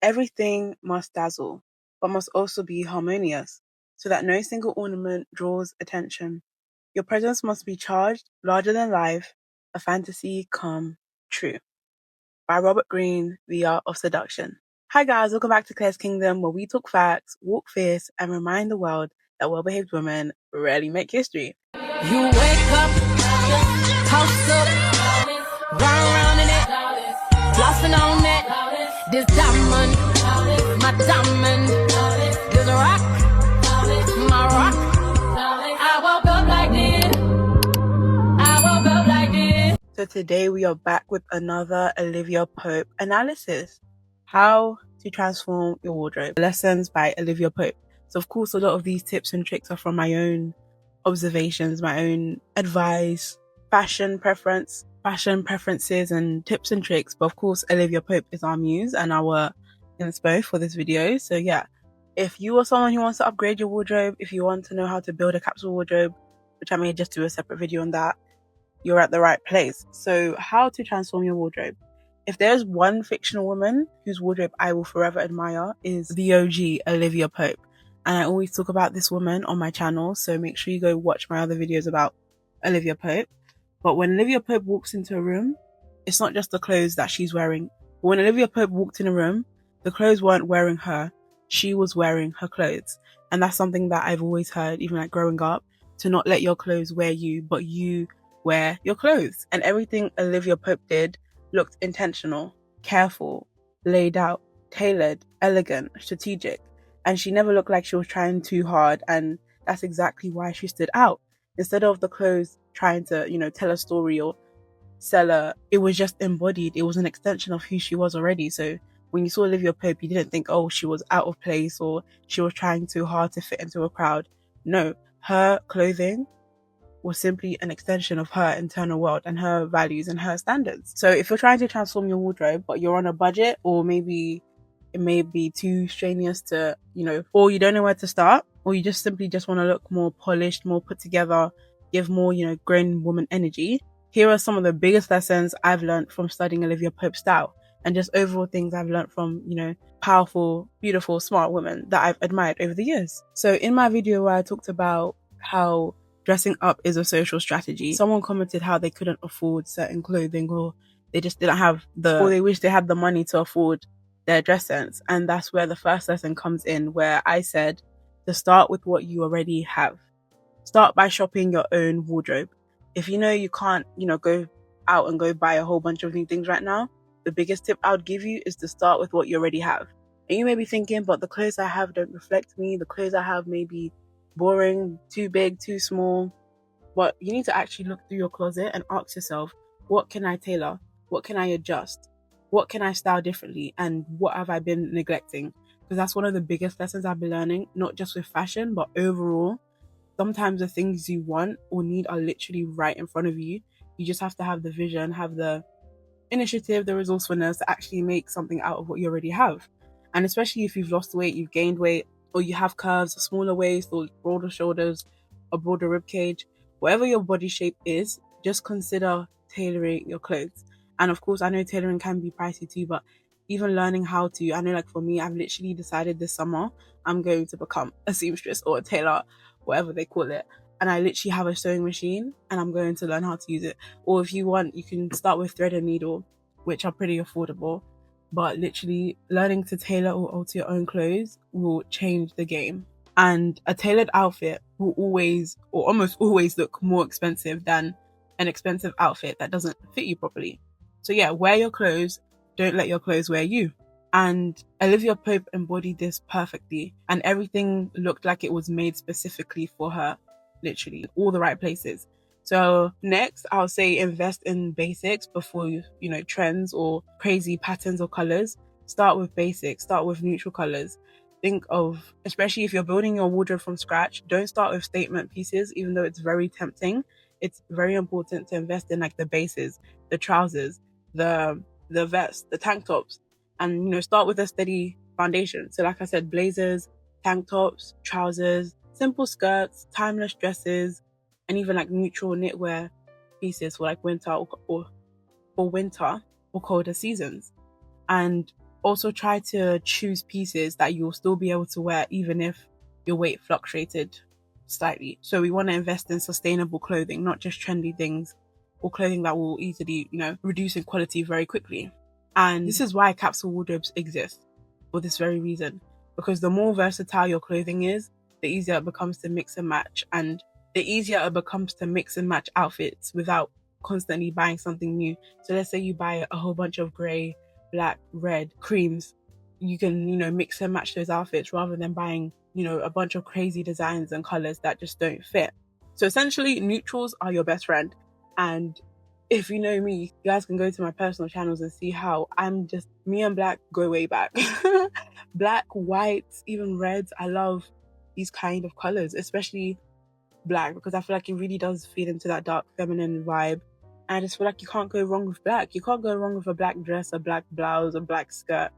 Everything must dazzle, but must also be harmonious, so that no single ornament draws attention. Your presence must be charged, larger than life, a fantasy come true. By Robert Greene, The Art of Seduction. Hi guys, welcome back to Clare's Kingdom, where we talk facts, walk fierce, and remind the world that well-behaved women rarely make history. You wake up, post up, run around in it, flossing on it. This diamond, my diamond, this rock, my rock. I woke up like this. I woke up like this. So today we are back with another Olivia Pope analysis. How to transform your wardrobe. Lessons by Olivia Pope. So of course a lot of these tips and tricks are from my own observations, my own advice, fashion preferences and tips and tricks. But of course Olivia Pope is our muse and our inspo for this video. So yeah, if you are someone who wants to upgrade your wardrobe, if you want to know how to build a capsule wardrobe, which I may just do a separate video on that, you're at the right place. So how to transform your wardrobe. If there's one fictional woman whose wardrobe I will forever admire, is the OG Olivia Pope. And I always talk about this woman on my channel, so make sure you go watch my other videos about Olivia Pope. But when Olivia Pope walks into a room, it's not just the clothes that she's wearing. But when Olivia Pope walked in a room, the clothes weren't wearing her. She was wearing her clothes. And that's something that I've always heard, even like growing up, to not let your clothes wear you, but you wear your clothes. And everything Olivia Pope did looked intentional, careful, laid out, tailored, elegant, strategic. And she never looked like she was trying too hard. And that's exactly why she stood out. Instead of the clothes trying to, tell a story or sell her, it was just embodied. It was an extension of who she was already. So when you saw Olivia Pope, you didn't think, oh, she was out of place or she was trying too hard to fit into a crowd. No, her clothing was simply an extension of her internal world and her values and her standards. So if you're trying to transform your wardrobe, but you're on a budget, or maybe it may be too strenuous to, or you don't know where to start, or you just simply want to look more polished, more put together, give more, grown woman energy, here are some of the biggest lessons I've learned from studying Olivia Pope's style, and just overall things I've learned from, powerful, beautiful, smart women that I've admired over the years. So in my video where I talked about how dressing up is a social strategy, someone commented how they couldn't afford certain clothing, or they just didn't have or they wish they had the money to afford their dress sense. And that's where the first lesson comes in, where I said to start with what you already have. Start by shopping your own wardrobe. If you know you can't, go out and go buy a whole bunch of new things right now, the biggest tip I would give you is to start with what you already have. And you may be thinking, but the clothes I have don't reflect me. The clothes I have may be boring, too big, too small. But you need to actually look through your closet and ask yourself, what can I tailor? What can I adjust? What can I style differently? And what have I been neglecting? Because that's one of the biggest lessons I've been learning, not just with fashion, but overall. Sometimes the things you want or need are literally right in front of you. You just have to have the vision, have the initiative, the resourcefulness to actually make something out of what you already have. And especially if you've lost weight, you've gained weight, or you have curves, a smaller waist, or broader shoulders, a broader rib cage, whatever your body shape is, just consider tailoring your clothes. And of course, I know tailoring can be pricey too, but even learning how to, I know like for me, I've literally decided this summer I'm going to become a seamstress or a tailor, whatever they call it. And I literally have a sewing machine and I'm going to learn how to use it. Or if you want, you can start with thread and needle, which are pretty affordable. But literally learning to tailor or alter your own clothes will change the game. And a tailored outfit will always, or almost always, look more expensive than an expensive outfit that doesn't fit you properly. So yeah, wear your clothes. Don't let your clothes wear you. And Olivia Pope embodied this perfectly. And everything looked like it was made specifically for her. Literally, all the right places. So next, I'll say invest in basics before trends or crazy patterns or colors. Start with basics. Start with neutral colors. Think of, especially if you're building your wardrobe from scratch, don't start with statement pieces, even though it's very tempting. It's very important to invest in like the bases, the trousers, the vest, the tank tops, and start with a steady foundation. So like I said, blazers, tank tops, trousers, simple skirts, timeless dresses, and even like neutral knitwear pieces for like winter or for winter or colder seasons. And Also try to choose pieces that you'll still be able to wear even if your weight fluctuated slightly. So we want to invest in sustainable clothing, not just trendy things or clothing that will easily, reduce in quality very quickly. And this is why capsule wardrobes exist, for this very reason. Because the more versatile your clothing is, the easier it becomes to mix and match. And the easier it becomes to mix and match outfits without constantly buying something new. So let's say you buy a whole bunch of grey, black, red creams. You can, mix and match those outfits rather than buying, a bunch of crazy designs and colors that just don't fit. So essentially, neutrals are your best friend. And if you know me, you guys can go to my personal channels and see how me and black go way back. Black, whites, even reds. I love these kind of colors, especially black, because I feel like it really does feed into that dark feminine vibe. And I just feel like you can't go wrong with black. You can't go wrong with a black dress, a black blouse, a black skirt,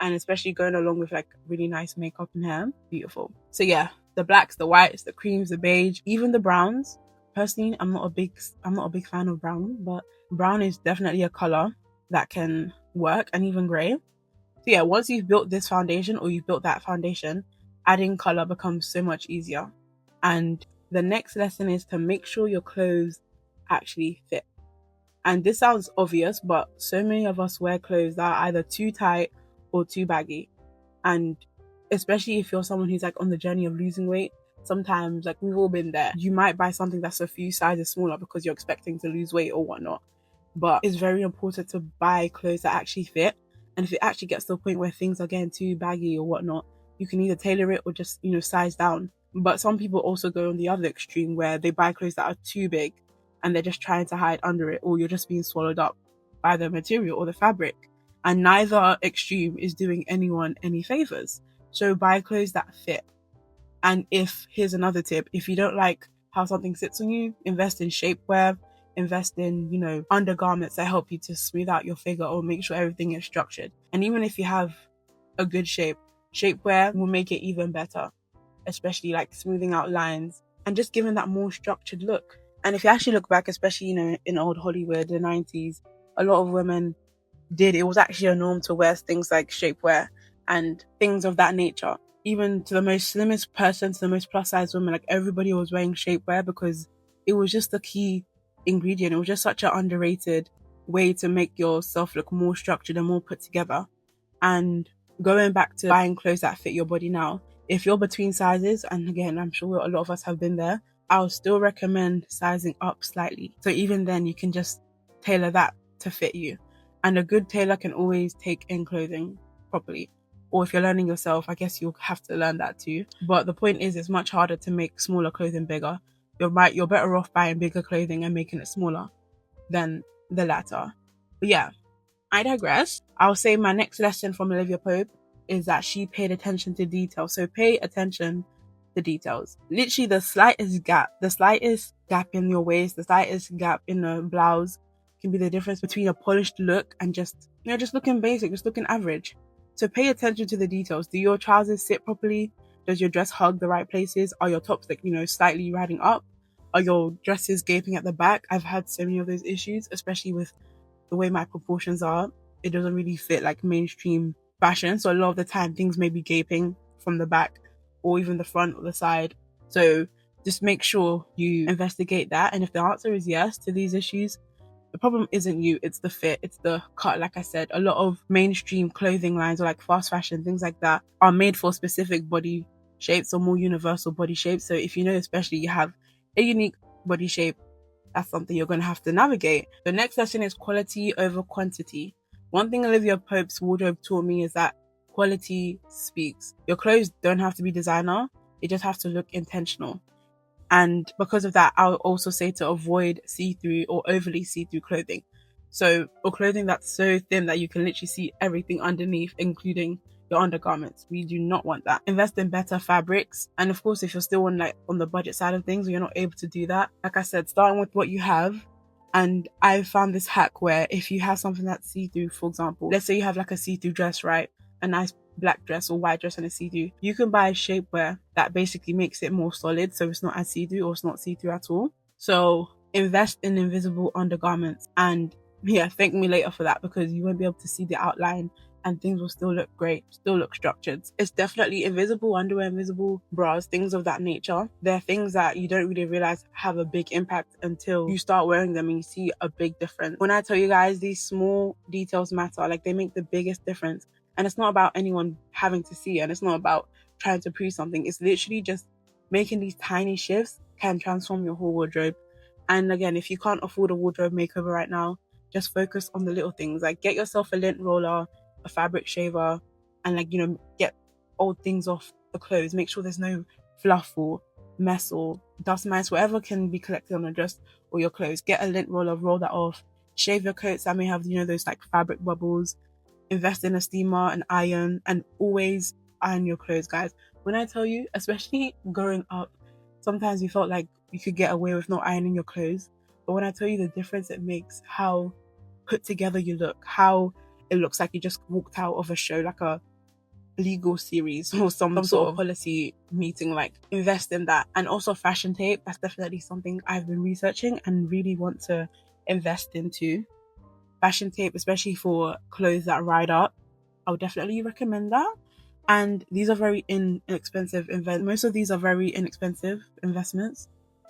and especially going along with like really nice makeup and hair. Beautiful. So yeah, the blacks, the whites, the creams, the beige, even the browns. Personally, I'm not a big fan of brown, but brown is definitely a color that can work, and even gray. So yeah, once you've built this foundation or you've built that foundation, adding color becomes so much easier. And the next lesson is to make sure your clothes actually fit. And this sounds obvious, but so many of us wear clothes that are either too tight or too baggy. And especially if you're someone who's like on the journey of losing weight, sometimes, like we've all been there, you might buy something that's a few sizes smaller because you're expecting to lose weight or whatnot. But it's very important to buy clothes that actually fit. And if it actually gets to the point where things are getting too baggy or whatnot, you can either tailor it or just, size down. But some people also go on the other extreme where they buy clothes that are too big and they're just trying to hide under it, or you're just being swallowed up by the material or the fabric. And neither extreme is doing anyone any favors. So buy clothes that fit. And here's another tip, if you don't like how something sits on you, invest in shapewear, invest in, undergarments that help you to smooth out your figure or make sure everything is structured. And even if you have a good shapewear will make it even better, especially like smoothing out lines and just giving that more structured look. And if you actually look back, especially, in old Hollywood, the 90s, a lot of women it was actually a norm to wear things like shapewear and things of that nature. Even to the most slimmest person, to the most plus size woman, like everybody was wearing shapewear because it was just the key ingredient. It was just such an underrated way to make yourself look more structured and more put together. And going back to buying clothes that fit your body now, if you're between sizes, and again, I'm sure a lot of us have been there, I'll still recommend sizing up slightly. So even then you can just tailor that to fit you. And a good tailor can always take in clothing properly. Or if you're learning yourself, I guess you'll have to learn that too. But the point is, it's much harder to make smaller clothing bigger. You're better off buying bigger clothing and making it smaller than the latter. But yeah, I digress. I'll say my next lesson from Olivia Pope is that she paid attention to detail. So pay attention to details. Literally the slightest gap in your waist, the slightest gap in the blouse can be the difference between a polished look and just looking basic, just looking average. So pay attention to the details. Do your trousers sit properly? Does your dress hug the right places? Are your tops slightly riding up? Are your dresses gaping at the back? I've had so many of those issues, especially with the way my proportions are. It doesn't really fit like mainstream fashion. So a lot of the time things may be gaping from the back or even the front or the side. So just make sure you investigate that. And if the answer is yes to these issues, the problem isn't you, it's the fit, it's the cut. Like I said, a lot of mainstream clothing lines or like fast fashion, things like that, are made for specific body shapes or more universal body shapes. So if especially you have a unique body shape, that's something you're going to have to navigate. The next lesson is quality over quantity. One thing Olivia Pope's wardrobe taught me is that quality speaks. Your clothes don't have to be designer, they just have to look intentional. And because of that, I'll also say to avoid see-through or overly see-through clothing. So, or clothing that's so thin that you can literally see everything underneath, including your undergarments. We do not want that. Invest in better fabrics. And of course, if you're still on the budget side of things, or you're not able to do that, like I said, starting with what you have. And I found this hack where if you have something that's see-through, for example, let's say you have like a see-through dress, right? A nice black dress or white dress and a see-through. You can buy a shapewear that basically makes it more solid, so it's not as see-through or it's not see-through at all. So invest in invisible undergarments, and yeah, thank me later for that, because you won't be able to see the outline and things will still look great, still look structured. It's definitely invisible underwear, invisible bras, things of that nature. They're things that you don't really realize have a big impact until you start wearing them and you see a big difference. When I tell you guys, these small details matter, like they make the biggest difference. And it's not about anyone having to see it, and it's not about trying to prove something. It's literally just making these tiny shifts can transform your whole wardrobe. And again, if you can't afford a wardrobe makeover right now, just focus on the little things. Like get yourself a lint roller, a fabric shaver, and like, get old things off the clothes. Make sure there's no fluff or mess or dust mites, whatever can be collected on the dress or your clothes. Get a lint roller, roll that off. Shave your coats that may have, those like fabric bubbles. Invest in a steamer, an iron, and always iron your clothes, guys. When I tell you, especially growing up, sometimes you felt like you could get away with not ironing your clothes. But when I tell you the difference it makes, how put together you look, how it looks like you just walked out of a show, like a legal series or some sort of policy meeting, like invest in that. And also fashion tape, that's definitely something I've been researching and really want to invest into. Fashion tape, especially for clothes that ride up, I would definitely recommend that. And these are very inexpensive most of these are very inexpensive investments.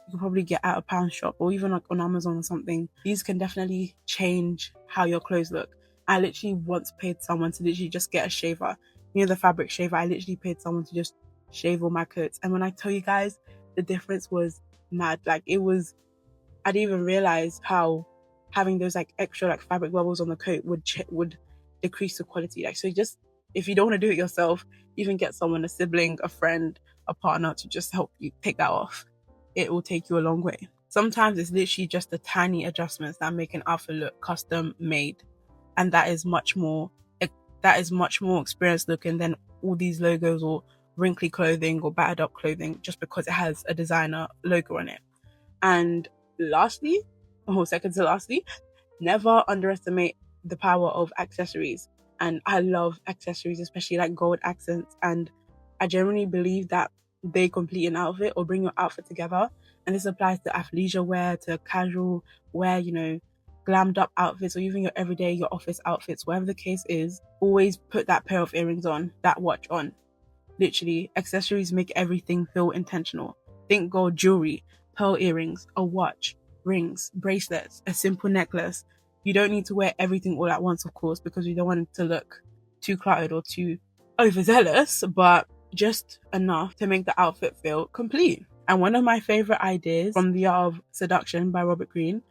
You can probably get at a pound shop or even like on Amazon or something. These can definitely change how your clothes look. I literally once paid someone to literally just get a shaver. The fabric shaver, I literally paid someone to just shave all my coats. And when I tell you guys, the difference was mad. Like I didn't even realize how having those like extra like fabric bubbles on the coat would decrease the quality. Like, so just, if you don't want to do it yourself, even get someone, a sibling, a friend, a partner to just help you take that off. It will take you a long way. Sometimes it's literally just the tiny adjustments that make an outfit look custom made. And that is much more experienced looking than all these logos or wrinkly clothing or battered up clothing just because it has a designer logo on it. And lastly, never underestimate the power of accessories. And I love accessories, especially like gold accents. And I genuinely believe that they complete an outfit or bring your outfit together. And this applies to athleisure wear, to casual wear, glammed up outfits, or even your everyday, your office outfits, whatever the case is. Always put that pair of earrings on, that watch on. Literally, accessories make everything feel intentional. Think gold jewelry, pearl earrings, a watch, rings, bracelets, a simple necklace. You don't need to wear everything all at once, of course, because you don't want it to look too cluttered or too overzealous, but just enough to make the outfit feel complete. And one of my favorite ideas from The Art of Seduction by Robert Greene,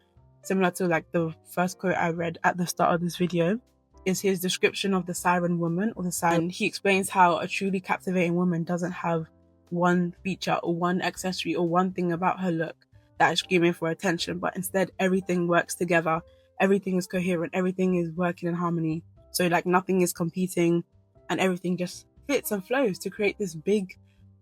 similar to like the first quote I read at the start of this video, is his description of the siren woman or the siren. He explains how a truly captivating woman doesn't have one feature or one accessory or one thing about her look that is screaming for attention, but instead everything works together, everything is coherent, everything is working in harmony. So like nothing is competing and everything just fits and flows to create this big,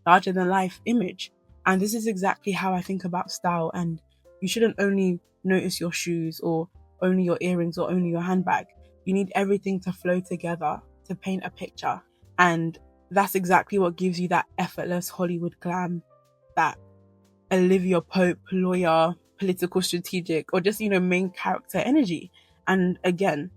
larger than life image. And this is exactly how I think about style. And you shouldn't only notice your shoes or only your earrings or only your handbag. You need everything to flow together to paint a picture. And that's exactly what gives you that effortless Hollywood glam, that Olivia Pope, lawyer, political strategic, or just, main character energy. And again,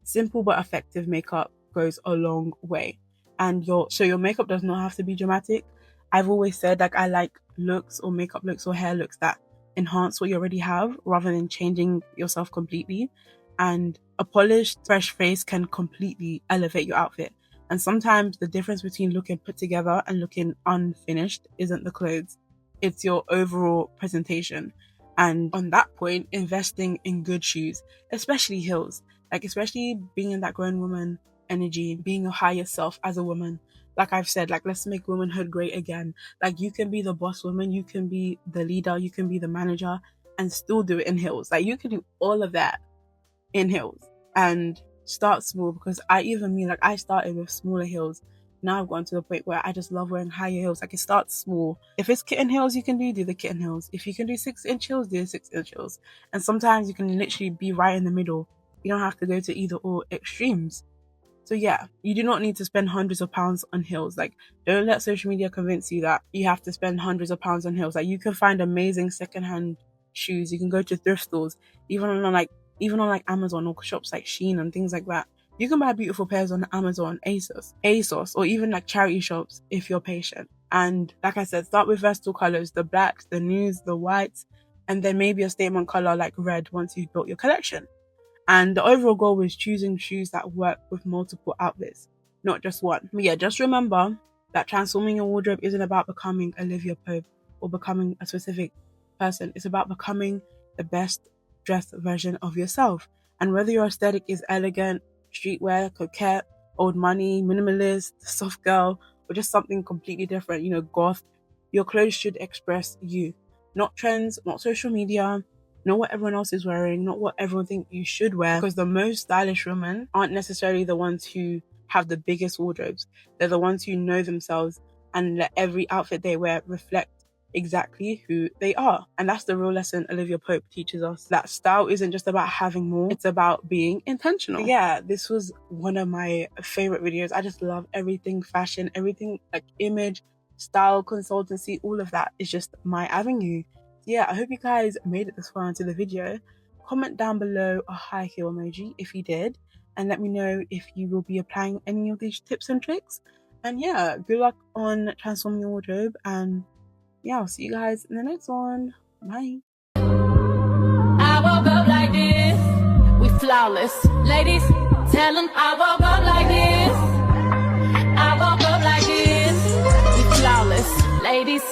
simple but effective makeup goes a long way. And your makeup does not have to be dramatic. I've always said, like, I like looks or makeup looks or hair looks that enhance what you already have rather than changing yourself completely. And a polished, fresh face can completely elevate your outfit. And sometimes the difference between looking put together and looking unfinished isn't the clothes, it's your overall presentation. And on that point, investing in good shoes, especially heels, like especially being in that grown woman energy, being your higher self as a woman. Like I've said, like, let's make womanhood great again. Like, you can be the boss woman, you can be the leader, you can be the manager and still do it in heels. Like, you can do all of that in heels and start small, because I started with smaller heels. Now I've gotten to the point where I just love wearing higher heels. Like, it starts small. If it's kitten heels you can do the kitten heels. If you can do 6-inch heels, do 6-inch heels. And sometimes you can literally be right in the middle. You don't have to go to either or extremes. So yeah, you do not need to spend hundreds of pounds on heels. Like, don't let social media convince you that you have to spend hundreds of pounds on heels. Like, you can find amazing secondhand shoes. You can go to thrift stores, even on like Amazon or shops like Shein and things like that. You can buy beautiful pairs on Amazon, ASOS, or even like charity shops if you're patient. And like I said, start with versatile colors, the blacks, the nudes, the whites, and then maybe a statement color like red once you've built your collection. And the overall goal is choosing shoes that work with multiple outfits, not just one. But yeah, just remember that transforming your wardrobe isn't about becoming Olivia Pope or becoming a specific person. It's about becoming the best dressed version of yourself. And whether your aesthetic is elegant, streetwear, coquette, old money, minimalist, soft girl, or just something completely different, goth, your clothes should express you. Not trends, not social media, not what everyone else is wearing, not what everyone thinks you should wear. Because the most stylish women aren't necessarily the ones who have the biggest wardrobes. They're the ones who know themselves and let every outfit they wear reflect exactly who they are. And that's the real lesson Olivia Pope teaches us, that style isn't just about having more, it's about being intentional. But yeah, this was one of my favorite videos. I just love everything fashion, everything like image, style, consultancy, all of that is just my avenue. Yeah, I hope you guys made it this far into the video. Comment down below a high heel emoji if you did, and let me know if you will be applying any of these tips and tricks. And yeah, good luck on transforming your wardrobe, and yeah, I'll see you guys in the next one. Bye. I woke up like this, we flawless. Ladies, tell them I woke up like this. I woke up like this, we flawless. Ladies,